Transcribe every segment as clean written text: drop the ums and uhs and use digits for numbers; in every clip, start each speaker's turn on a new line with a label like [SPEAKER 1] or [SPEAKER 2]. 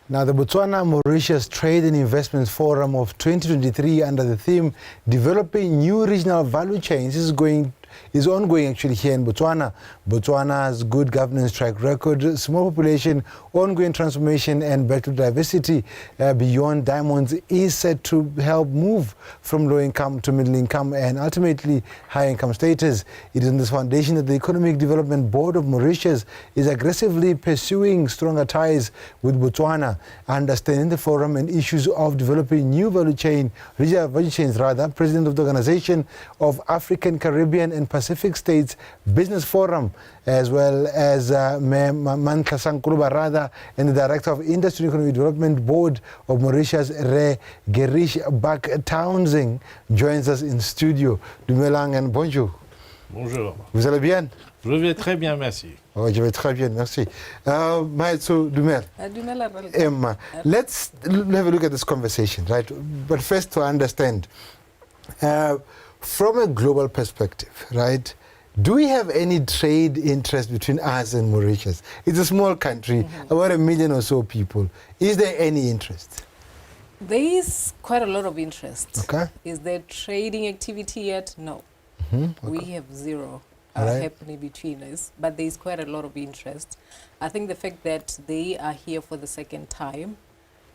[SPEAKER 1] Now, the Botswana Mauritius Trade and Investment Forum of 2023 under the theme Developing New Regional Value Chains is ongoing actually here in Botswana. Botswana's good governance track record, small population, ongoing transformation and better diversity beyond diamonds is set to help move from low income to middle income and ultimately high income status. It is on this foundation that the Economic Development Board of Mauritius is aggressively pursuing stronger ties with Botswana, understanding the forum and issues of developing new value chains. President of the Organization of African, Caribbean and Pacific States Business Forum, as well as Mantla Sankulubarada and the Director of Industry and Economic Development Board of Mauritius, Geerish Bucktowonsing, joins us in studio. Dumelang and bonjour.
[SPEAKER 2] Bonjour.
[SPEAKER 1] Vous allez bien?
[SPEAKER 2] Je vais très bien, merci.
[SPEAKER 1] Oh, je vais très bien, merci. So, Emma, let's have a look at this conversation, right? But first to understand, from a global perspective, right, do we have any trade interest between us and Mauritius? It's a small country, about 1 million or so people. Is there any interest?
[SPEAKER 3] There is quite a lot of interest.
[SPEAKER 1] Okay.
[SPEAKER 3] Is there trading activity yet? No.
[SPEAKER 1] Okay.
[SPEAKER 3] We have zero
[SPEAKER 1] Right.
[SPEAKER 3] happening between us, but there is quite a lot of interest. I think the fact that they are here for the second time,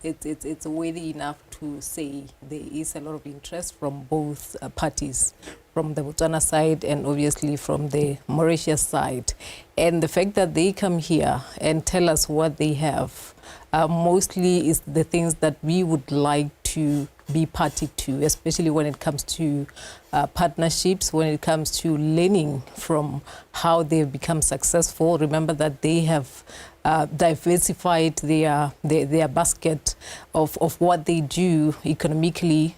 [SPEAKER 3] it's worthy enough to say there is a lot of interest from both parties, from the Botswana side and obviously from the Mauritius side. And the fact that they come here and tell us what they have, mostly is the things that we would like to be party to, especially when it comes to partnerships, when it comes to learning from how they've become successful. Remember that they have diversified their basket of what they do economically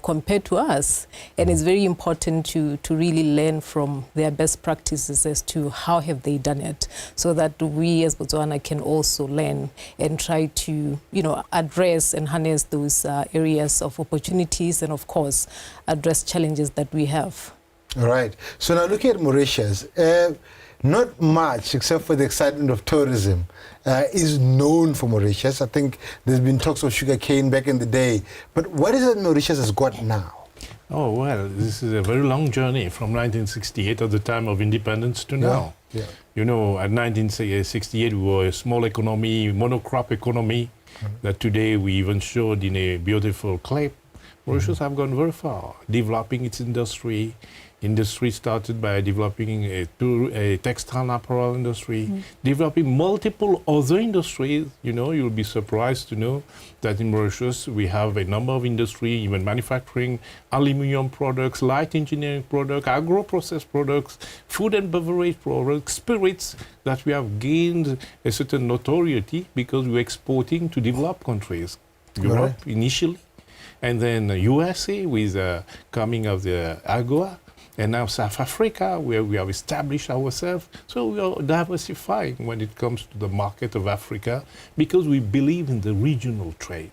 [SPEAKER 3] compared to us. And it's very important to really learn from their best practices as to how have they done it, so that we as Botswana can also learn and try to, address and harness those areas of opportunities and, of course, address challenges that we have.
[SPEAKER 1] All right. So now looking at Mauritius, not much, except for the excitement of tourism, is known for Mauritius. I think there's been talks of sugarcane back in the day. But what is it Mauritius has got now?
[SPEAKER 2] Oh, well, this is a very long journey from 1968 at the time of independence to now.
[SPEAKER 1] Yeah.
[SPEAKER 2] You know, at 1968, we were a small economy, monocrop economy, that today we even showed in a beautiful clip. Mauritius have gone very far, developing its industry. Industry started by developing a textile and apparel industry, developing multiple other industries. You know, you'll be surprised to know that in Mauritius we have a number of industry, even manufacturing, aluminum products, light engineering products, agro-processed products, food and beverage products, spirits, that we have gained a certain notoriety because we're exporting to developed countries. Europe initially, and then USA with coming of the AGOA, and now South Africa, where we have established ourselves. So we are diversifying when it comes to the market of Africa, because we believe in the regional trade.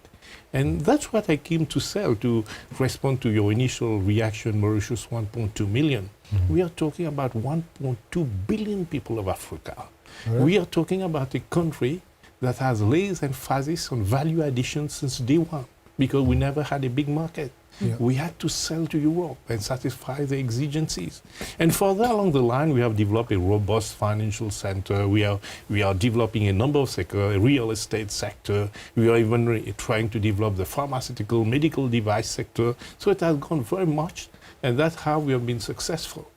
[SPEAKER 2] And that's what I came to sell, to respond to your initial reaction, Mauritius 1.2 million. We are talking about 1.2 billion people of Africa. We are talking about a country that has laid emphasis on value addition since day one, because we never had a big market. We had to sell to Europe and satisfy the exigencies. And further along the line, we have developed a robust financial center. We are developing a number of sectors, a real estate sector. We are even trying to develop the pharmaceutical, medical device sector. So it has gone very much, and that's how we have been successful.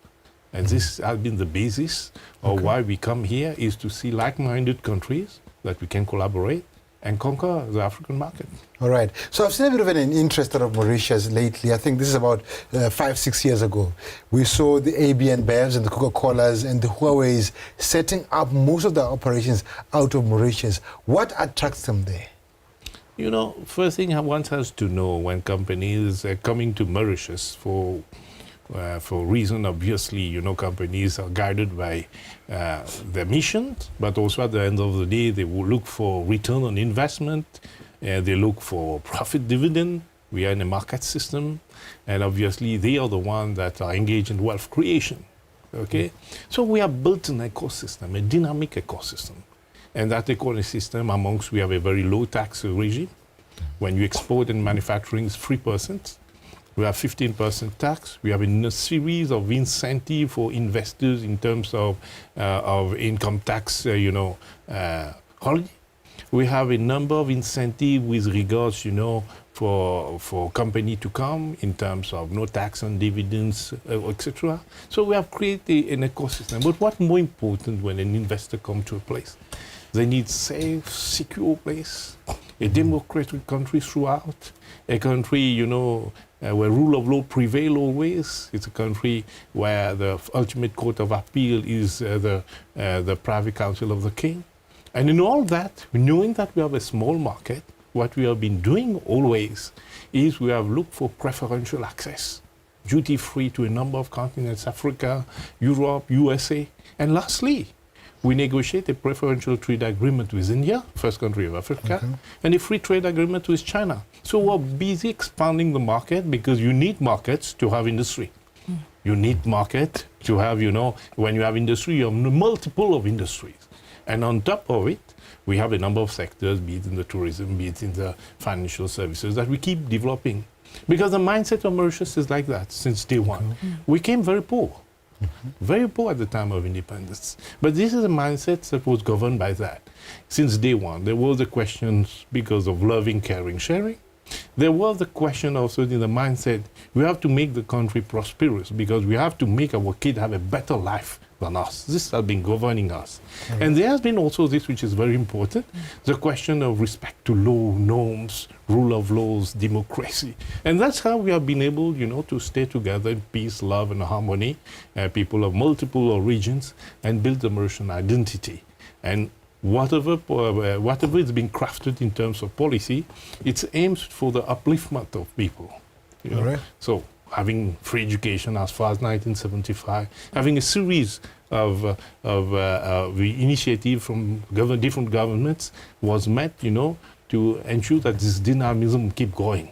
[SPEAKER 2] And this has been the basis of why we come here, is to see like-minded countries that we can collaborate and conquer the African market.
[SPEAKER 1] All right. So I've seen a bit of an interest out of Mauritius lately. I think this is about 5-6 years ago. We saw the AB and Bevs and the Coca-Colas and the Huawei's setting up most of their operations out of Mauritius. What attracts them there?
[SPEAKER 2] You know, first thing one has to know when companies are coming to Mauritius for reason, obviously, you know, companies are guided by their mission, but also at the end of the day, they will look for return on investment, they look for profit dividend. We are in a market system, and obviously they are the ones that are engaged in wealth creation. Okay? So we have built an ecosystem, a dynamic ecosystem. And that ecosystem, amongst, we have a very low tax regime. When you export and manufacturing, it's 3%. We have 15% tax. We have a series of incentives for investors in terms of income tax, holiday. We have a number of incentives with regards, for company to come in terms of no tax on dividends, etc. So we have created an ecosystem. But what's more important when an investor comes to a place? They need safe, secure place, a democratic country throughout, a country, where rule of law prevail always. It's a country where the ultimate court of appeal is the private council of the king. And in all that, knowing that we have a small market, what we have been doing always is we have looked for preferential access, duty-free to a number of continents, Africa, Europe, USA. And lastly, we negotiate a preferential trade agreement with India, first country of Africa, and a free trade agreement with China. So we're busy expanding the market because you need markets to have industry. You need market to have, when you have industry, you have multiple of industries. And on top of it, we have a number of sectors, be it in the tourism, be it in the financial services, that we keep developing. Because the mindset of Mauritius is like that since day one. We came very poor. Very poor at the time of independence. But this is a mindset that was governed by that. Since day one, there was the questions because of loving, caring, sharing. There was the question also in the mindset, we have to make the country prosperous because we have to make our kids have a better life than us. This has been governing us. And there has been also this, which is very important, the question of respect to law, norms, rule of laws, democracy. And that's how we have been able, to stay together in peace, love, and harmony, people of multiple origins, and build the Mauritian identity. And whatever is being crafted in terms of policy, it aims for the upliftment of people. So having free education as far as 1975, having a series of initiatives from different governments was meant, to ensure that this dynamism keep going.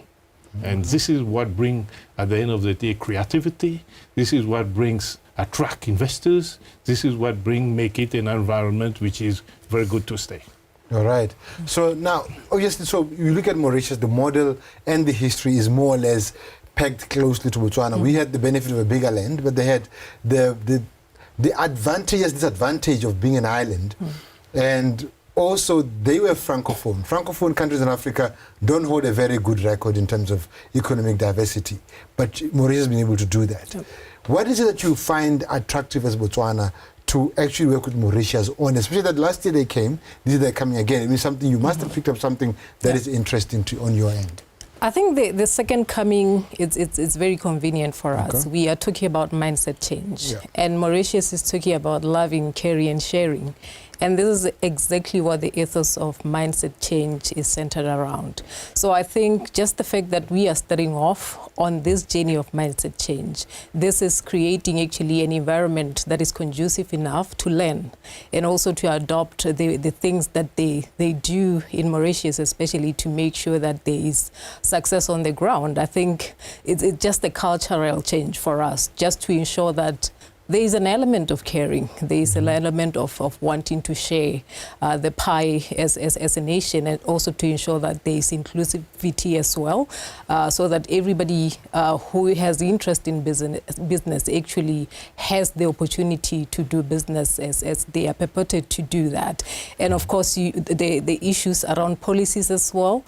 [SPEAKER 2] And this is what brings, at the end of the day, creativity. This is what brings attract investors. This is what make it an environment which is very good to stay.
[SPEAKER 1] All right. So now, obviously, so you look at Mauritius, the model and the history is more or less pegged closely to Botswana. We had the benefit of a bigger land, but they had the disadvantage of being an island. And also, they were Francophone. Francophone countries in Africa don't hold a very good record in terms of economic diversity. But Mauritius has been able to do that. What is it that you find attractive as Botswana to actually work with Mauritius on, especially that last year they came, this year they're coming again? It means something, you must have picked up something that is interesting on your end.
[SPEAKER 3] I think the second coming, it's very convenient for us. We are talking about mindset change. And Mauritius is talking about loving, caring, and sharing. And this is exactly what the ethos of mindset change is centered around. So I think just the fact that we are starting off on this journey of mindset change, this is creating actually an environment that is conducive enough to learn and also to adopt the things that they do in Mauritius, especially to make sure that there is success on the ground. I think it's just a cultural change for us, just to ensure that there is an element of caring. There is an element of wanting to share the pie as a nation, and also to ensure that there is inclusivity as well, so that everybody who has interest in business actually has the opportunity to do business as they are purported to do that. And of course, the issues around policies as well,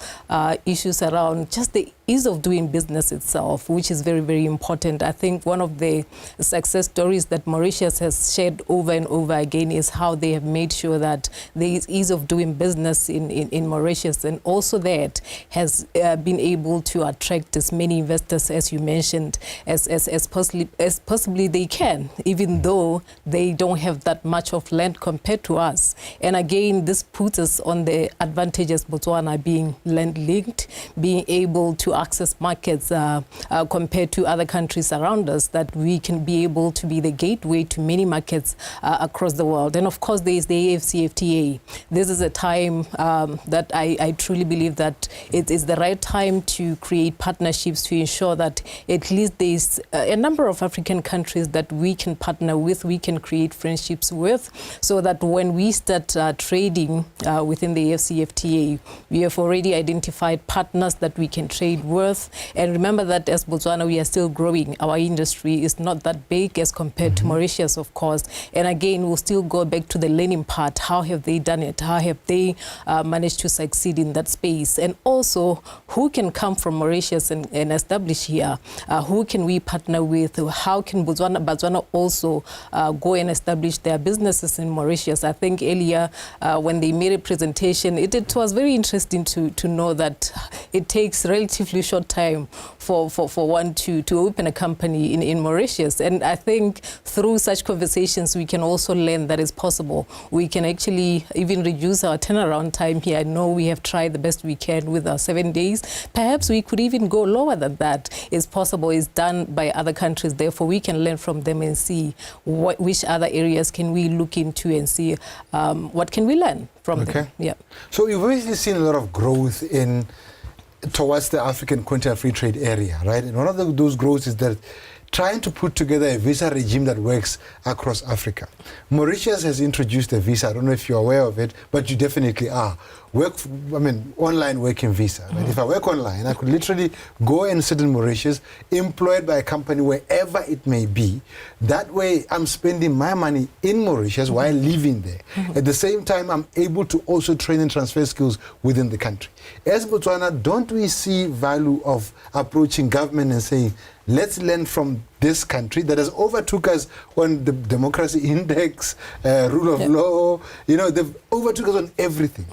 [SPEAKER 3] issues around just the ease of doing business itself, which is very, very important. I think one of the success stories that Mauritius has shared over and over again is how they have made sure that there is ease of doing business in Mauritius, and also that has been able to attract as many investors, as you mentioned, as possibly they can, even though they don't have that much of land compared to us. And again, this puts us on the advantages Botswana being land linked, being able to access markets compared to other countries around us, that we can be able to be the gateway to many markets across the world. And of course, there is the AfCFTA. This is a time that I truly believe that it is the right time to create partnerships to ensure that at least there is a number of African countries that we can partner with, we can create friendships with, so that when we start trading within the AfCFTA, we have already identified partners that we can trade with. And remember that as Botswana, we are still growing. Our industry is not that big as compared to Mauritius, of course. And again, we'll still go back to the learning part. How have they done it? How have they managed to succeed in that space? And also, who can come from Mauritius and establish here? Who can we partner with? How can Botswana also go and establish their businesses in Mauritius? I think earlier when they made a presentation, it was very interesting to know that it takes relatively short time for one to open a company in Mauritius. And I think through such conversations, we can also learn that it's possible. We can actually even reduce our turnaround time here. I know we have tried the best we can with our 7 days. Perhaps we could even go lower than that. It's possible. It's done by other countries. Therefore, we can learn from them and see which other areas can we look into and see what can we learn from them. Yeah.
[SPEAKER 1] So you've obviously seen a lot of growth towards the African Continental Free Trade Area, right? And one of those growths is that trying to put together a visa regime that works across Africa. Mauritius has introduced a visa. I don't know if you're aware of it, but you definitely are. Online working visa. Right? If I work online, I could literally go and sit in Mauritius, employed by a company wherever it may be. That way, I'm spending my money in Mauritius while living there. At the same time, I'm able to also train and transfer skills within the country. As Botswana, don't we see value of approaching government and saying, let's learn from this country that has overtook us on the democracy index, rule of law, they've overtook us on everything.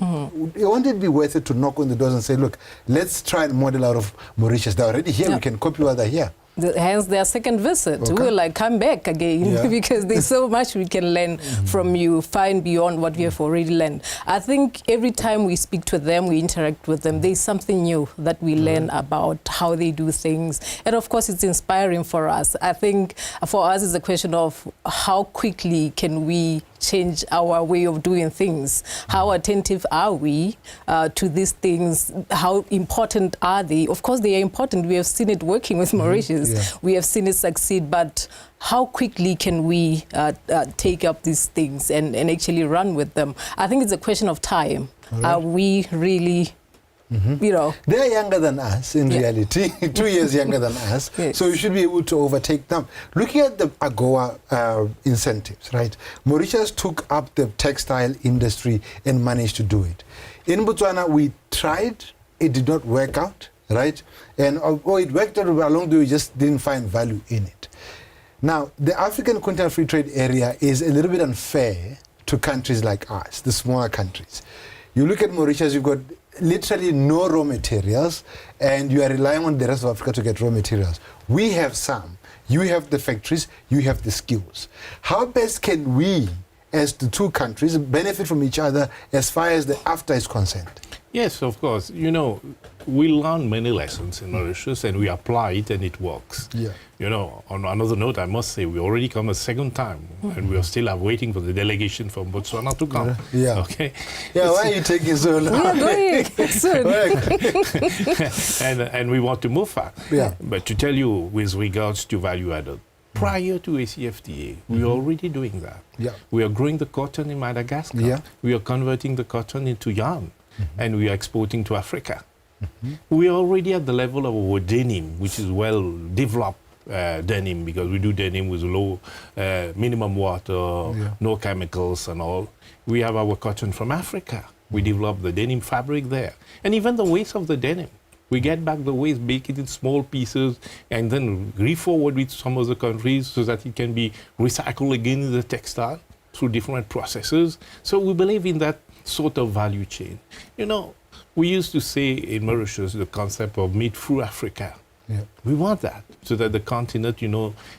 [SPEAKER 1] Won't it be worth it to knock on the doors and say, look, let's try and model out of Mauritius. They're already here, we can copy what they're here.
[SPEAKER 3] Hence their second visit. Okay. We'll come back again because there's so much we can learn from you, find beyond what we have already learned. I think every time we speak to them, we interact with them, there's something new that we learn about how they do things. And of course, it's inspiring for us. I think for us, it's a question of how quickly can we change our way of doing things. How attentive are we to these things? How important are they? Of course, they are important. We have seen it working with Mauritius. We have seen it succeed, but how quickly can we take up these things and actually run with them? I think it's a question of time. Are we really... They are younger than us in reality, 2 years younger than us, so we should be able to overtake them. Looking at the AGOA incentives, right? Mauritius took up the textile industry and managed to do it. In Botswana, we tried, it did not work out, right? And although it worked out along the way, we just didn't find value in it. Now, the African Continental Free Trade Area is a little bit unfair to countries like us, the smaller countries. You look at Mauritius, you've got literally no raw materials, and you are relying on the rest of Africa to get raw materials. We have some. You have the factories, you have the skills. How best can we, as the two countries, benefit from each other as far as the AFTA is concerned?
[SPEAKER 2] Yes, of course. We learn many lessons in Mauritius and we apply it and it works. On another note, I must say, we already come a second time and we are still waiting for the delegation from Botswana to come. Okay.
[SPEAKER 1] Why are you taking so long?
[SPEAKER 3] We are going soon.
[SPEAKER 2] and we want to move fast. But to tell you, with regards to value added, prior to ACFTA, we are already doing that. We are growing the cotton in Madagascar. We are converting the cotton into yarn. And we are exporting to Africa. We are already at the level of our denim, which is well-developed denim, because we do denim with low minimum water, no chemicals and all. We have our cotton from Africa. We develop the denim fabric there. And even the waste of the denim. We get back the waste, bake it in small pieces, and then re-forward with some other countries so that it can be recycled again in the textile through different processes. So we believe in that sort of value chain. We used to say in Mauritius the concept of meat through Africa. We want that so that the continent,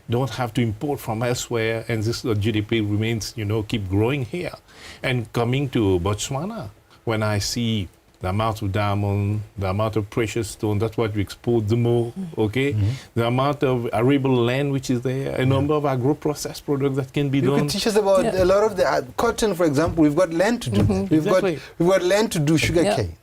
[SPEAKER 2] don't have to import from elsewhere, and this GDP remains, keep growing here. And coming to Botswana, when I see the amount of diamond, the amount of precious stone, that's what we export the more, okay? The amount of arable land which is there, a number of agro-processed products that can be
[SPEAKER 1] You
[SPEAKER 2] done.
[SPEAKER 1] could teach us about a lot of the cotton, for example. We've got land to do that. We've got land to do sugar cane.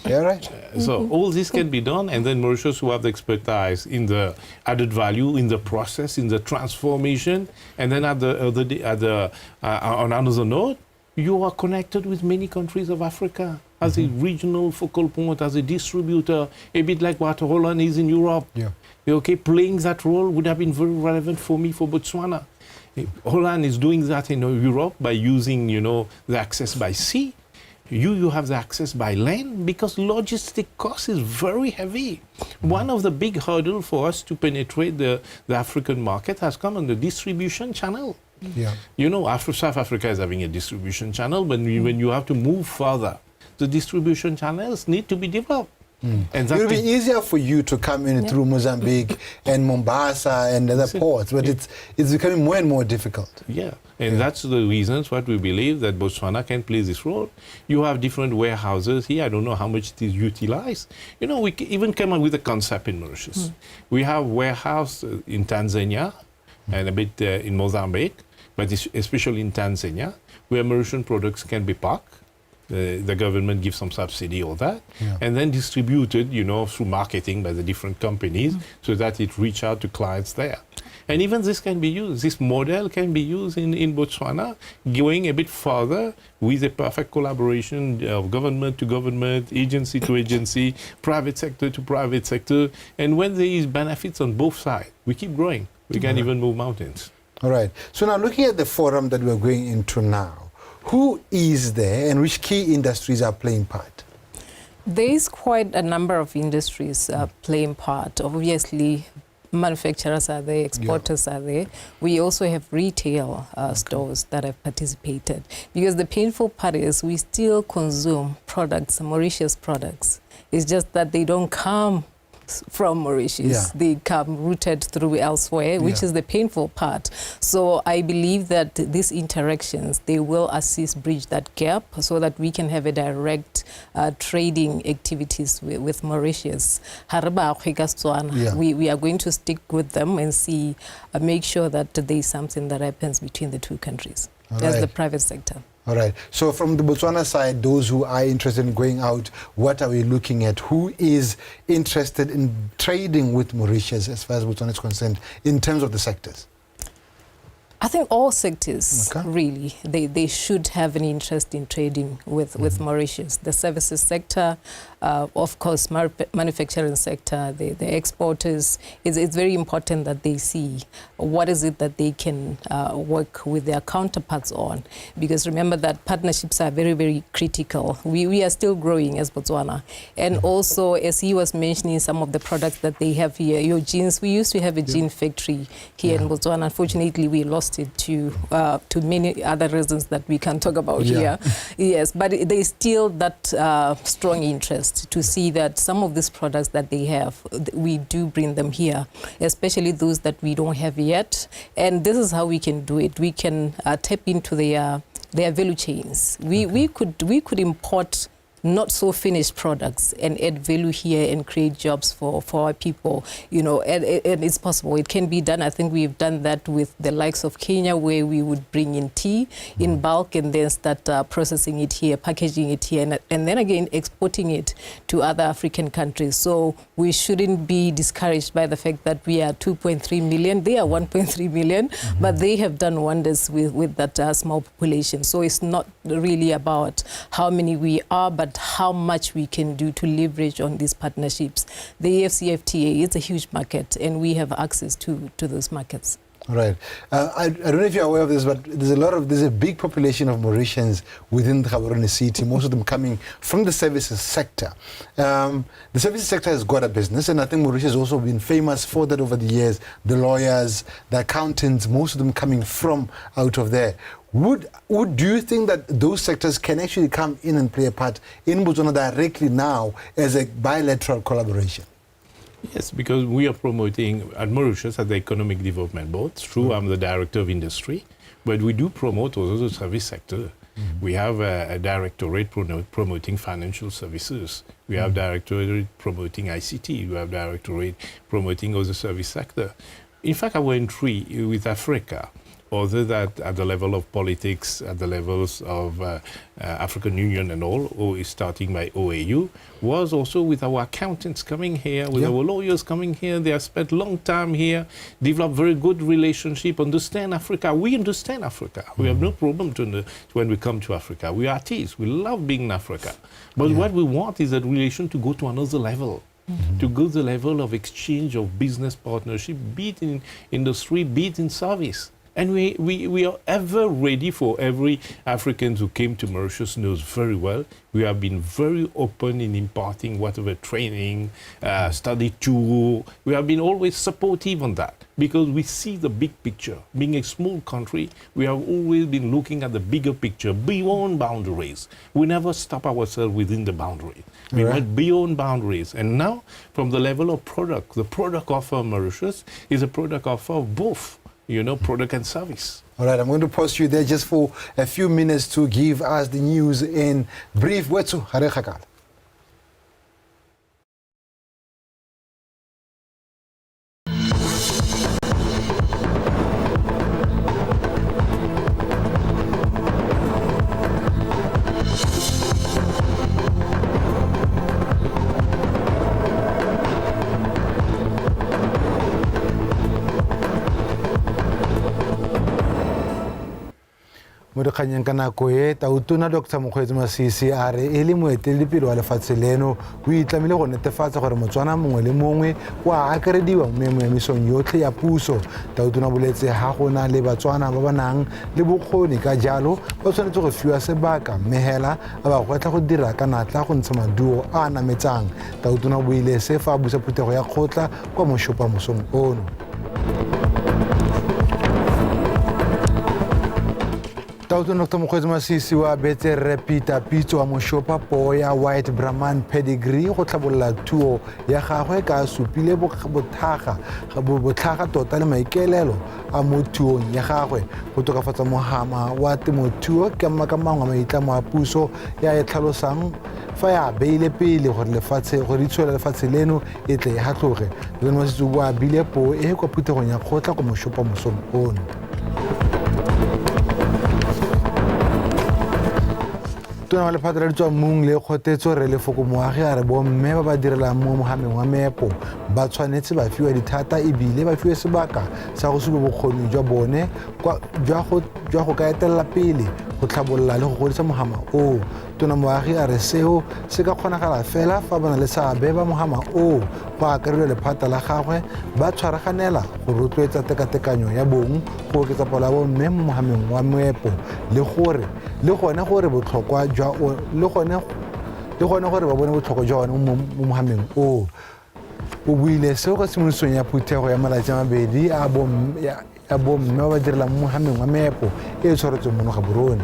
[SPEAKER 1] Yeah, right.
[SPEAKER 2] So all this can be done, and then Mauritius who have the expertise in the added value, in the process, in the transformation, and then on another note, you are connected with many countries of Africa as a regional focal point, as a distributor, a bit like what Holland is in Europe.
[SPEAKER 1] Yeah.
[SPEAKER 2] Okay, playing that role would have been very relevant for me for Botswana. Holland is doing that in Europe by using, the access by sea. You have the access by land because logistic cost is very heavy. One of the big hurdles for us to penetrate the African market has come on the distribution channel.
[SPEAKER 1] Yeah.
[SPEAKER 2] South Africa is having a distribution channel, but when you have to move further, the distribution channels need to be developed. And
[SPEAKER 1] It will be easier for you to come in through Mozambique and Mombasa and other ports, but it's becoming more and more difficult.
[SPEAKER 2] Yeah, and that's the reasons what we believe that Botswana can play this role. You have different warehouses here. I don't know how much it is utilized. We even came up with a concept in Mauritius. We have warehouse in Tanzania and a bit in Mozambique, but especially in Tanzania, where Mauritian products can be packed. The government gives some subsidy or that, and then distributed, through marketing by the different companies so that it reach out to clients there. And even this can be used, this model can be used in Botswana, going a bit further with a perfect collaboration of government to government, agency to agency, private sector to private sector. And when there is benefits on both sides, we keep growing. We can even move mountains.
[SPEAKER 1] All right. So now looking at the forum that we're going into now, who is there and which key industries are playing part?
[SPEAKER 3] There is quite a number of industries playing part. Obviously, manufacturers are there, exporters are there. We also have retail stores that have participated. Because the painful part is we still consume products, Mauritius products. It's just that they don't come from Mauritius. They come routed through elsewhere, which is the painful part. So I believe that these interactions, they will assist bridge that gap so that we can have a direct trading activities with Mauritius. We are going to stick with them and see, make sure that there is something that happens between the two countries as the private sector.
[SPEAKER 1] All right. So from the Botswana side, those who are interested in going out, what are we looking at? Who is interested in trading with Mauritius as far as Botswana is concerned in terms of the sectors?
[SPEAKER 3] I think all sectors, really, they should have an interest in trading with Mauritius. The services sector, of course, manufacturing sector, the exporters. It's very important that they see what is it that they can work with their counterparts on. Because remember that partnerships are very, very critical. We are still growing as Botswana. And also, as he was mentioning, some of the products that they have here, your jeans, we used to have a jean factory here in Botswana. Unfortunately, we lost it to many other reasons that we can talk about here. Yes, but there is still that strong interest to see that some of these products that they have, we do bring them here, especially those that we don't have yet. And this is how we can do it. We can tap into their value chains. We could import not so finished products and add value here and create jobs for our people, and it's possible. It can be done. I think we've done that with the likes of Kenya, where we would bring in tea in bulk and then start processing it here, packaging it here, and then again exporting it to other African countries. So we shouldn't be discouraged by the fact that we are 2.3 million. They are 1.3 million, but they have done wonders with that small population. So it's not really about how many we are, but how much we can do to leverage on these partnerships. The AfCFTA is a huge market, and we have access to those markets.
[SPEAKER 1] All right. I don't know if you're aware of this, but there's a big population of Mauritians within the Gaborone city, most of them coming from the services sector. The services sector has got a business, and I think Mauritius has also been famous for that over the years. The lawyers, the accountants, most of them coming from out of there. Do you think that those sectors can actually come in and play a part in Botswana directly now as a bilateral collaboration?
[SPEAKER 2] Yes, because we are promoting at Mauritius at the Economic Development Board. It's true, I'm the Director of Industry, but we do promote also the service sector. We have a directorate promoting financial services. We have directorate promoting ICT. We have directorate promoting other service sector. In fact, our entry with Africa, other than at the level of politics, at the levels of African Union and all, or starting by OAU, was also with our accountants coming here, with our lawyers coming here. They have spent long time here, developed very good relationship, understand Africa. We understand Africa. We have no problem when we come to Africa. We are artists. We love being in Africa. But what we want is that relation to go to another level. To go to the level of exchange of business partnership, be it in industry, be it in service. And we are ever ready for every African who came to Mauritius knows very well. We have been very open in imparting whatever training, study tour. We have been always supportive on that because we see the big picture. Being a small country, we have always been looking at the bigger picture, beyond boundaries. We never stop ourselves within the boundary. We went beyond boundaries. And now, from the level of product, the product offer of Mauritius is a product offer of both. Product and service.
[SPEAKER 1] All right, I'm going to pause you there just for a few minutes to give us the news in brief. Wetsu Harekakal. mo dikganyeng ka nako e tautona Dr. Mokgweetsi Masisi a re e le moeteledipele wa lefatshe leno o itlamile go netefatsa gore Motswana mongwe le mongwe o a akarediwa mo meemisong yotlhe ya puso. Tautona boletse ga go na le Batswana ba ba nang le bokgoni ka jalo ba tshwanetse go fiwa sebaka mme hela a ba gwetla go dira ka natla go ntsha maduo a nametsang. Tautona buile se fa a busa phuthego ya kgotla kwa moshopa mosong ono. Tautona Dr. Mokgweetsi Masisi wa betse repita pitso wa moshopa po ya White Brahman pedigree go tlhabolola thuo ya gagwe ka supile botlhaga tota le maikaelelo a mo thuong ya gagwe go tokafatsa mohama wa temothuo ka mangwe maitlamo a puso ya e tlhalosang fa ya beile pele gore lefatshe gore itshola lefatshe leno e tle ya gatloge le Masisi wa bile po e kwa phuthegong ya kgotla go moshopa mosong ono. Tona wa lephata la ditswamong le kgotetso re lefoko moagi a re bomme ba ba direlang mo mogameng wa meepo ba tshwanetse ba fiwa dithata ebile ba fiwe sebaka sa go supa bokgoni jwa bone jwa go ka etelela pele go tlhabolola le go godisa mogama o. Tona moagi a re seo se ka kgonagala fela fa ba na le seabe ba mogama o go akaredwa lephata la gagwe ba tshwaraganela go rotloetsa tekatekanyo ya bong go oketsa palo ya bomme mo mogameng wa meepo le gone gore botlhokwa jwa le gone gore ba bone botlhokwa jwa one mo mogameng o. O buile seo ka simolosong ya phuthego ya malatsi a mabedi a bomme ba ba direlang mo mogameng wa meepo e tshwaretsweng mo Gaborone.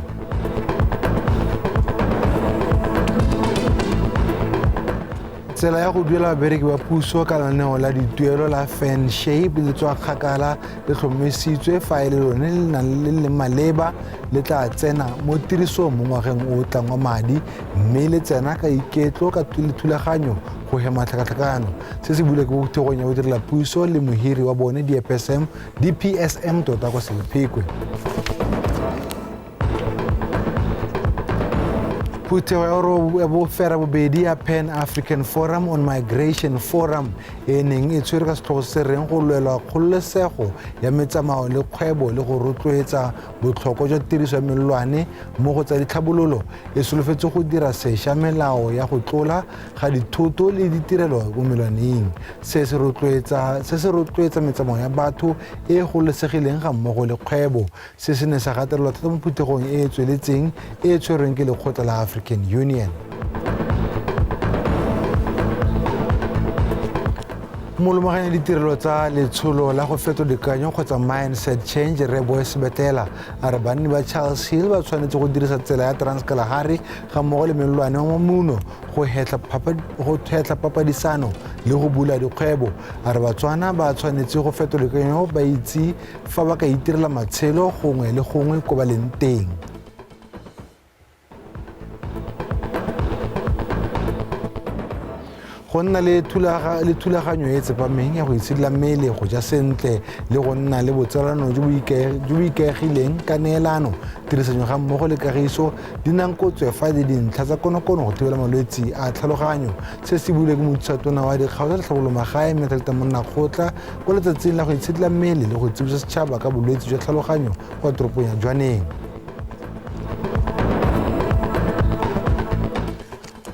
[SPEAKER 1] Tsela ya go duela babereki ba puso ka lenaneo la dituelo la fan shape le tswa kgakala le tlhomamisitswe fa e le lone le nang le maleba le tla tsena mo tirisong mo ngwageng o tlang wa madi mme le tsena ka iketlo ka thulaganyo go hema tlhakatlhakano se se bule ke bothegong ya go direla puso le mohiri wa bone DPSM tota kwa Selepikwe. Phuthego ya bofera bobedi ya Pan African Forum on Migration Forum e neng e tshwere ka setlhogo se reng go lwela kgololesego ya metsamao le kgwebo le go rotloetsa botlhokwa jwa tiriso ya melelwane mo go tsa ditlhabololo e solofetse go dira sešwa melao ya go tlola ga dithoto le ditirelo mo melwaneng. Se se rotloetsa metsamao ya batho e gololesegileng ga mmogo le kgwebo. Se se ne sa gatelelwa thata mo phuthegong e e tsweletseng e tshwerweng ke lekgotla la African Union. Molomaganya ditirelo tsa letsholo la go fetodikanyo kgotsa mindset change Reboe Sebetela a re banni ba Charles Hill ba tshwanetse go dirisa tsela ya Transkalahari ga mmogo le melelwane wa mamuno go hetla papadisano le go bula dikgwebo. A re Batswana ba tshwanetse go fetodikanyo ba itse fa ba ka itirela matshelo gongwe le gongwe ko ba leng teng. go nna le thulaganyo e tsepameng ya go itshidila mmele go ja sentle le go nna le botsalano jo bo ikaegileng ka neelano tirisanyo ga mmogo le kagiso di nang kotswe fa di dintlha tsa konokono go thibela malwetse a tlhaloganyo se se buile ke mothutatona wa dikgaolo tsa tlhabolomagae Metalta Monnakgotla ko letsatsing la go itshidila mmele le go tsibisa setšhaba ka bolwetse jwa tlhaloganyo kwa toropong ya Jwaneng.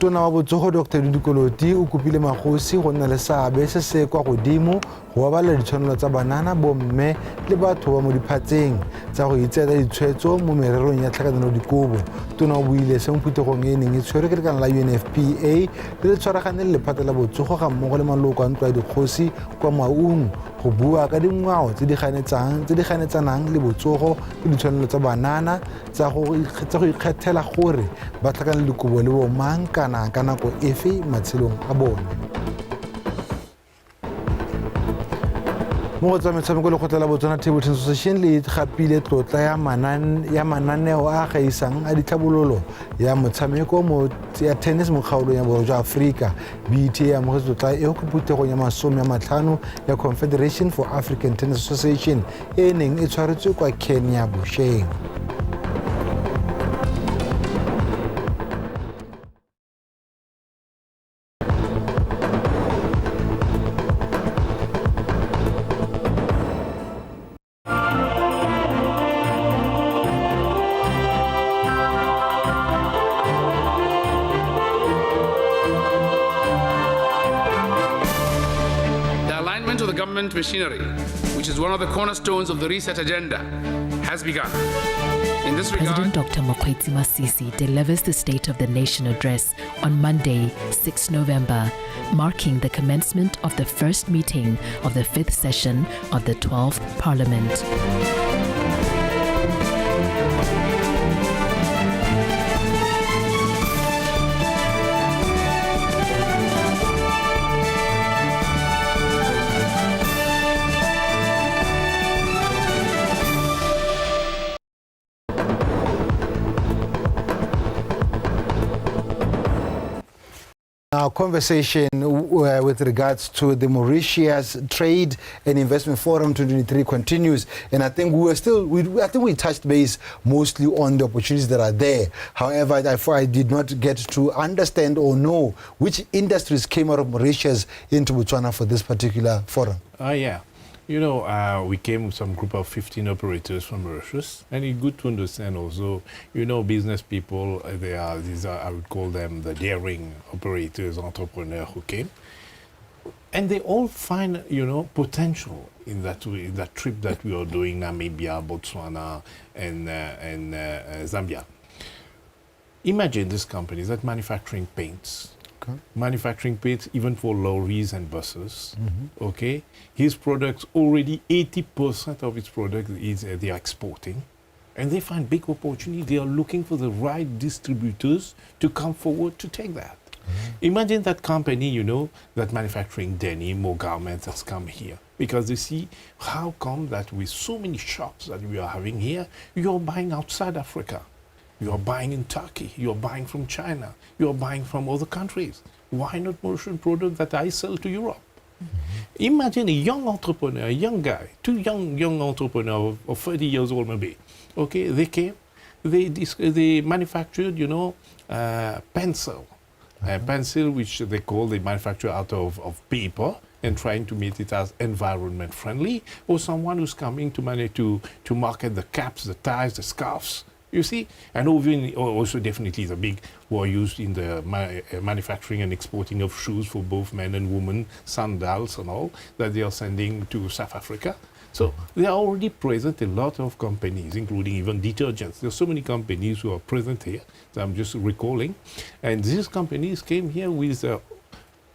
[SPEAKER 1] Tona wa botsogo Dr. Dudukoloti o kopile magosi go nna le seabe se se kwa godimo go babala ditshwanelo tsa banana, bomme le batho ba mo diphatseng tsa go itseela ditshwetso mo mererong ya tlhakanelodikobo. Tona o buile se mo phuthegong e neng e tshwere ke lekala la UNFPA le le tshwaragane le lephata la botsogo ga mmogo le maloko a ntlo ya dikgosi kwa Maung go bua ka dingwao tse di ganetsanang le botsogo le ditshwanelo tsa banana tsa go ikgethela gore ba tlhakanelodikobo le bomang kana ka nako efe matshelong a bone. Mo go tsa metshameko lekgotla la Botswana Table Tennis Association le gapile tlotla ya mananeo a gaisang a ditlhabololo ya motshameko ya tennis mo kgaolong ya borwa jwa Aforika. BET ya amogetse tlotla eo ke phuthegong ya 50 ya Confederation for African Tennis Association e neng e tshwaretswe kwa Kenya Bosheng.
[SPEAKER 4] Government machinery, which is one of the cornerstones of the reset agenda, has begun. In this regard,
[SPEAKER 5] President Dr. Mokgweetsi Masisi delivers the State of the Nation address on Monday, 6 November, marking the commencement of the first meeting of the 5th session of the 12th Parliament.
[SPEAKER 1] Our conversation with regards to the Mauritius Trade and Investment Forum 2023 continues, and I think we touched base mostly on the opportunities that are there. However, I did not get to understand or know which industries came out of Mauritius into Botswana for this particular forum.
[SPEAKER 2] Yeah. You know, we came with some group of 15 operators from Mauritius, and it's good to understand also, you know, business people, these are, I would call them the daring operators, entrepreneurs who came. And they all find, you know, potential in that trip that we are doing, Namibia, Botswana, and Zambia. Imagine these companies that manufacturing paints. Okay. Manufacturing paints even for lorries and buses. Mm-hmm. Okay, his products already 80% of its product is they are exporting, and they find big opportunity. They are looking for the right distributors to come forward to take that. Mm-hmm. Imagine that company, you know, that manufacturing denim or garments that's come here because they see how come that with so many shops that we are having here, you are buying outside Africa. You are buying in Turkey, you are buying from China, you are buying from other countries. Why not Mauritian products that I sell to Europe? Mm-hmm. Imagine a young entrepreneur, a young guy, two young entrepreneurs of 30 years old maybe. Okay, they came, they manufactured, you know, pencil. Mm-hmm. Pencil which they call, they manufacture out of paper and trying to make it as environment friendly, or someone who's coming to market the caps, the ties, the scarves. You see, and also definitely the big were used in the manufacturing and exporting of shoes for both men and women, sandals and all that they are sending to South Africa. So they are already present, a lot of companies, including even detergents. There's so many companies who are present here that I'm just recalling. And these companies came here with the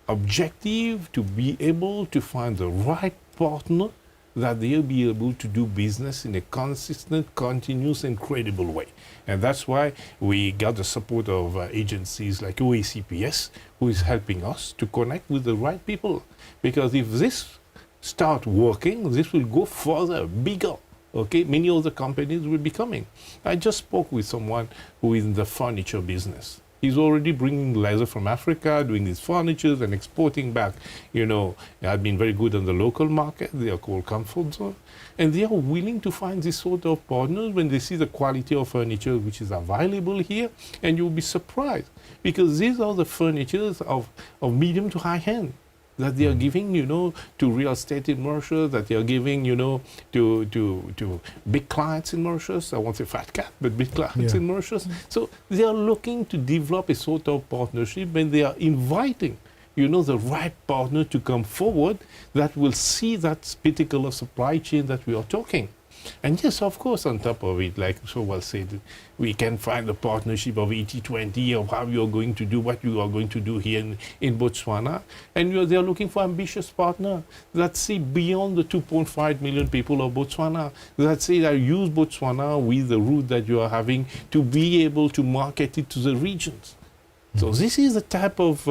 [SPEAKER 2] objective to be able to find the right partner that they'll be able to do business in a consistent, continuous, and credible way. And that's why we got the support of agencies like OACPS, who is helping us to connect with the right people. Because if this start working, this will go further, bigger. Okay, many other companies will be coming. I just spoke with someone who is in the furniture business. He's already bringing leather from Africa, doing these furnitures and exporting back. You know, they have been very good on the local market. They are called comfort zone. And they are willing to find this sort of partners when they see the quality of furniture which is available here. And you'll be surprised because these are the furnitures of medium to high end that they are giving, you know, to real estate in Mauritius, that they are giving, you know, to big clients in Mauritius. I won't say fat cat, but big clients in Mauritius. So they are looking to develop a sort of partnership, and they are inviting, you know, the right partner to come forward that will see that particular supply chain that we are talking. And yes, of course, on top of it, like so well said, we can find the partnership of 80-20 of how you are going to do what you are going to do here in Botswana. And they are looking for ambitious partner that see beyond the 2.5 million people of Botswana, that say that use Botswana with the route that you are having to be able to market it to the regions. So this is the type of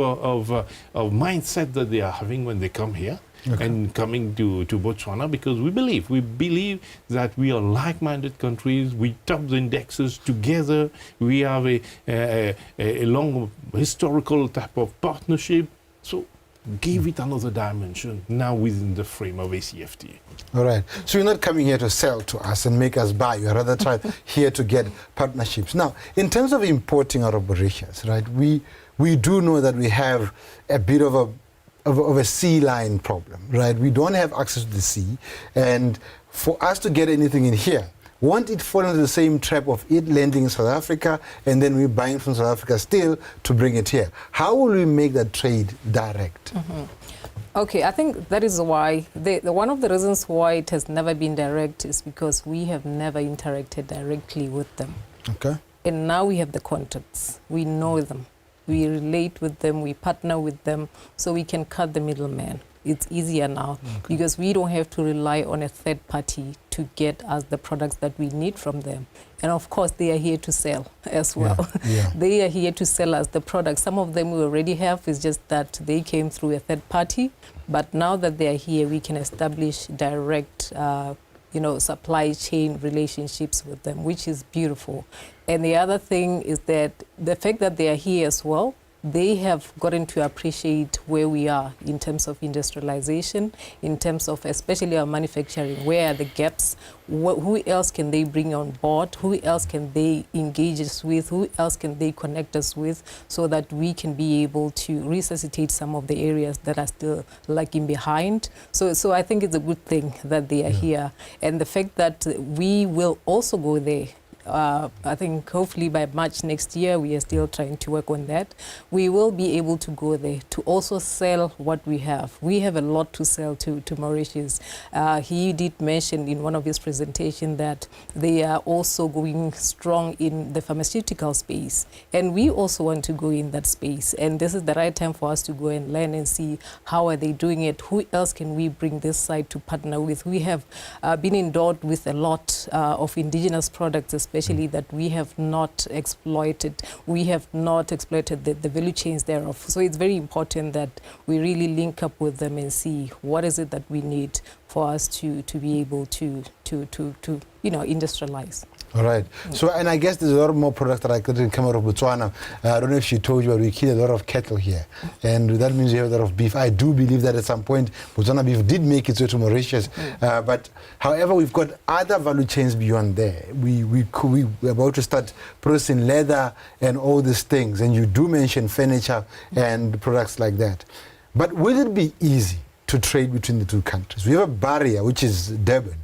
[SPEAKER 2] mindset that they are having when they come here. And coming to Botswana, because we believe that we are like-minded countries. We top the indexes together. We have a long historical type of partnership. So give it another dimension now within the frame of ACFTA.
[SPEAKER 1] All right. So you're not coming here to sell to us and make us buy. You're rather here to get partnerships. Now, in terms of importing out of Mauritius, right, we do know that we have a bit of a sea line problem, right? We don't have access to the sea, and for us to get anything in here, won't it fall into the same trap of it landing in South Africa and then we buying from South Africa still to bring it here? How will we make that trade direct?
[SPEAKER 3] Okay, I think that is why, one of the reasons why it has never been direct is because we have never interacted directly with them.
[SPEAKER 1] Okay.
[SPEAKER 3] And now we have the contacts. We know them. We relate with them, we partner with them, so we can cut the middleman. It's easier now because we don't have to rely on a third party to get us the products that we need from them. And of course, they are here to sell as well. They are here to sell us the products. Some of them we already have, it's just that they came through a third party. But now that they are here, we can establish direct supply chain relationships with them, which is beautiful. And the other thing is that the fact that they are here as well, they have gotten to appreciate where we are in terms of industrialization, in terms of especially our manufacturing. Where are the gaps? Who else can they bring on board? Who else can they engage us with? Who else can they connect us with so that we can be able to resuscitate some of the areas that are still lagging behind? So I think it's a good thing that they are here. And the fact that we will also go there, I think hopefully by March next year, we are still trying to work on that. We will be able to go there to also sell what we have. We have a lot to sell to Mauritius. He did mention in one of his presentations that they are also going strong in the pharmaceutical space. And we also want to go in that space. And this is the right time for us to go and learn and see how are they doing it. Who else can we bring this side to partner with? We have been endowed with a lot of indigenous products, especially that we have not exploited. We have not exploited the value chains thereof. So it's very important that we really link up with them and see what is it that we need for us to be able to industrialize.
[SPEAKER 1] All right. So, and I guess there's a lot more products that I couldn't come out of Botswana. I don't know if she told you, but we kill a lot of cattle here. And that means we have a lot of beef. I do believe that at some point, Botswana beef did make its way to Mauritius. But however, we've got other value chains beyond there. We're about to start processing leather and all these things. And you do mention furniture and products like that. But will it be easy to trade between the two countries? We have a barrier, which is Durban,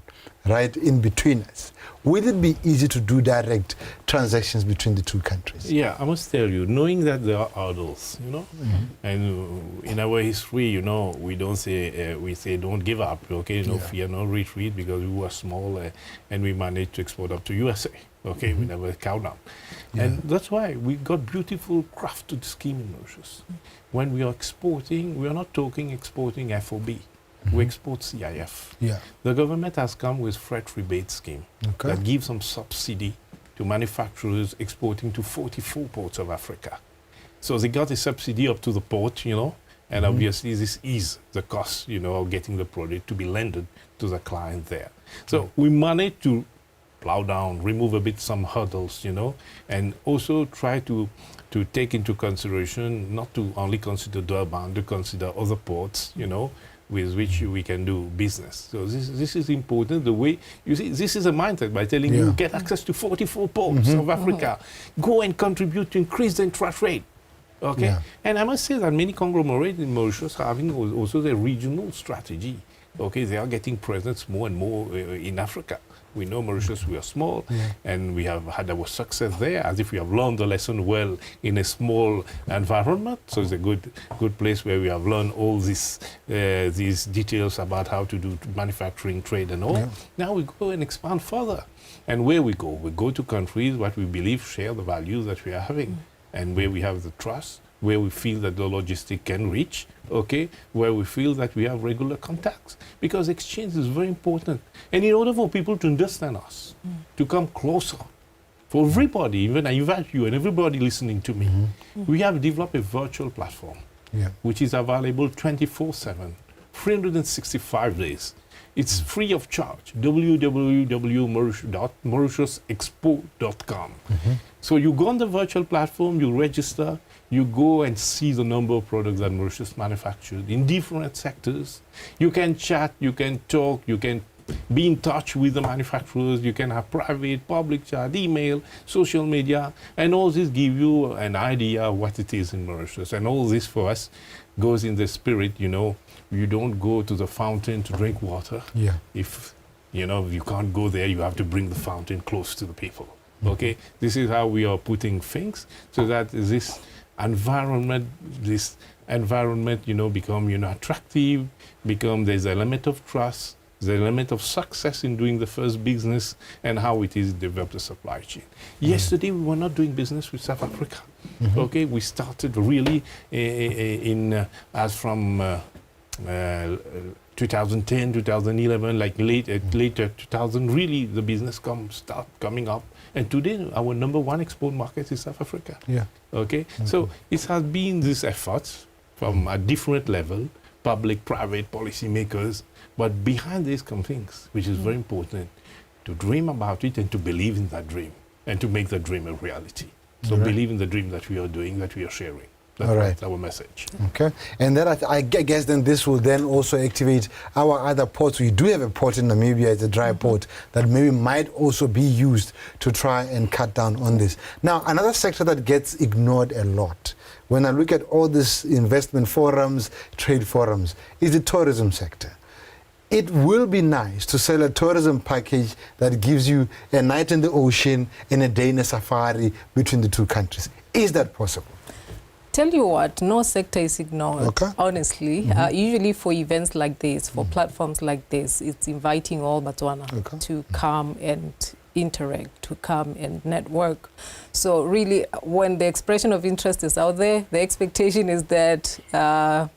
[SPEAKER 1] right, in between us. Will it be easy to do direct transactions between the two countries?
[SPEAKER 2] Yeah, I must tell you, knowing that there are hurdles, and in our history, we don't say, we say don't give up, okay, no fear, no retreat, because we were small and we managed to export up to USA, okay, we never count up. And that's why we got beautiful crafted scheme in Mauritius. When we are exporting, we are not talking exporting FOB. We export CIF. The government has come with freight rebate scheme that gives some subsidy to manufacturers exporting to 44 ports of Africa. So they got a subsidy up to the port, and obviously this is the cost, of getting the product to be landed to the client there. So we managed to plow down, remove a bit some hurdles, and also try to take into consideration, not to only consider Durban, to consider other ports, with which we can do business. So this is important. The way, you see, this is a mindset by telling you get access to 44 ports of Africa. Go and contribute to increase the interest rate. Okay?
[SPEAKER 1] Yeah.
[SPEAKER 2] And I must say that many conglomerates in Mauritius are having also their regional strategy. Okay? They are getting presence more and more in Africa. We know Mauritius, we are small, and we have had our success there, as if we have learned the lesson well in a small environment. So it's a good place where we have learned all these details about how to do manufacturing, trade, and all. Yeah. Now we go and expand further. And where we go to countries what we believe share the values that we are having, and where we have the trust, where we feel that the logistic can reach, okay, where we feel that we have regular contacts. Because exchange is very important. And in order for people to understand us, to come closer, for everybody, even I invite you and everybody listening to me, we have developed a virtual platform, which is available 24/7, 365 days. It's free of charge, www.mauritiusexpo.com. So you go on the virtual platform, you register, you go and see the number of products that Mauritius manufactured in different sectors. You can chat, you can talk, you can be in touch with the manufacturers, you can have private, public chat, email, social media, and all this give you an idea of what it is in Mauritius. And all this for us goes in the spirit, you don't go to the fountain to drink water. Yeah. If, you can't go there, you have to bring the fountain close to the people. Okay? This is how we are putting things so that this environment, become, attractive, there's an element of trust, there's an element of success in doing the first business, and how it is develop the supply chain. Yesterday, we were not doing business with South Africa. Okay, we started really as from 2010, 2011, like later 2000, really the business start coming up. And today, our number one export market is South Africa. Yeah. Okay? So it has been this effort from a different level, public, private, policymakers, but behind this come things, which is very important, to dream about it and to believe in that dream, and to make that dream a reality. So believe in the dream that we are doing, that we are sharing. That's our message.
[SPEAKER 1] Okay. And then I guess then this will then also activate our other ports. We do have a port in Namibia, it's a dry port, that maybe might also be used to try and cut down on this. Now, another sector that gets ignored a lot, when I look at all these investment forums, trade forums, is the tourism sector. It will be nice to sell a tourism package that gives you a night in the ocean and a day in a safari between the two countries. Is that possible?
[SPEAKER 3] Tell you what, no sector is ignored, honestly. Usually for events like this, for platforms like this, it's inviting all Botswana to come and interact, to come and network. So really, when the expression of interest is out there, the expectation is that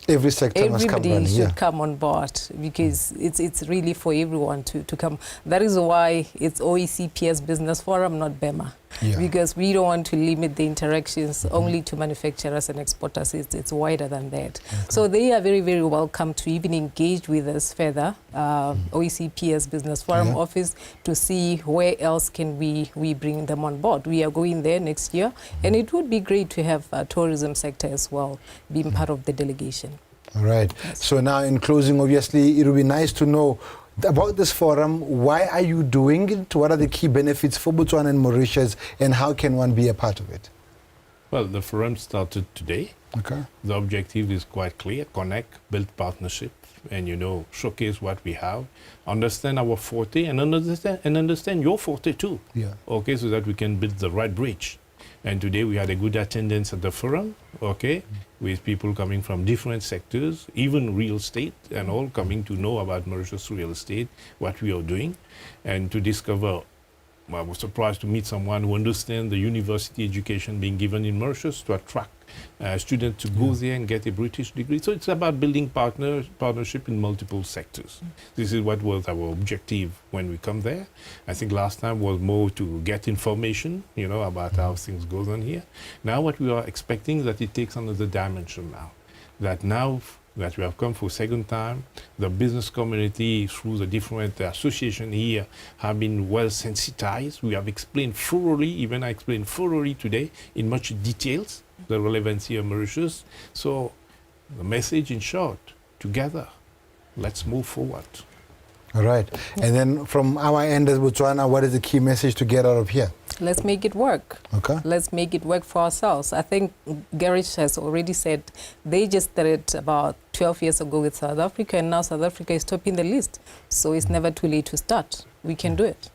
[SPEAKER 1] every sector must come
[SPEAKER 3] everybody should come on board, because it's really for everyone to come. That is why it's OECPS Business Forum, not BEMA. Because we don't want to limit the interactions only to manufacturers and exporters. It's wider than that. So they are very, very welcome to even engage with us further, OECPS Business Forum office, to see where else can we bring them on board. We are going there next year, and it would be great to have a tourism sector as well being part of the delegation.
[SPEAKER 1] All right. Yes. So now in closing, obviously, it would be nice to know about this forum. Why are you doing it? What are the key benefits for Botswana and Mauritius, and how can one be a part of it?
[SPEAKER 2] Well, the forum started today. Okay. The objective is quite clear: connect, build partnership, and showcase what we have, understand our forte, and understand your forte too. Yeah. Okay, so that we can build the right bridge. And today we had a good attendance at the forum, with people coming from different sectors, even real estate, and all coming to know about Mauritius real estate, what we are doing, and to discover. I was surprised to meet someone who understands the university education being given in Mauritius to attract students to go there and get a British degree. So it's about building partnership in multiple sectors. This is what was our objective when we come there. I think last time was more to get information, about how things go on here. Now what we are expecting is that it takes another dimension now. That now that we have come for second time. The business community, through the different associations here, have been well sensitized. We have explained thoroughly, even I explained thoroughly today in much details, the relevancy of Mauritius. So the message in short, together, let's move forward.
[SPEAKER 1] All right. And then from our end as Botswana, what is the key message to get out of here?
[SPEAKER 3] Let's make it work.
[SPEAKER 1] Okay.
[SPEAKER 3] Let's make it work for ourselves. I think Geerish has already said they just started about 12 years ago with South Africa, and now South Africa is topping the list. So it's never too late to start. We can do it.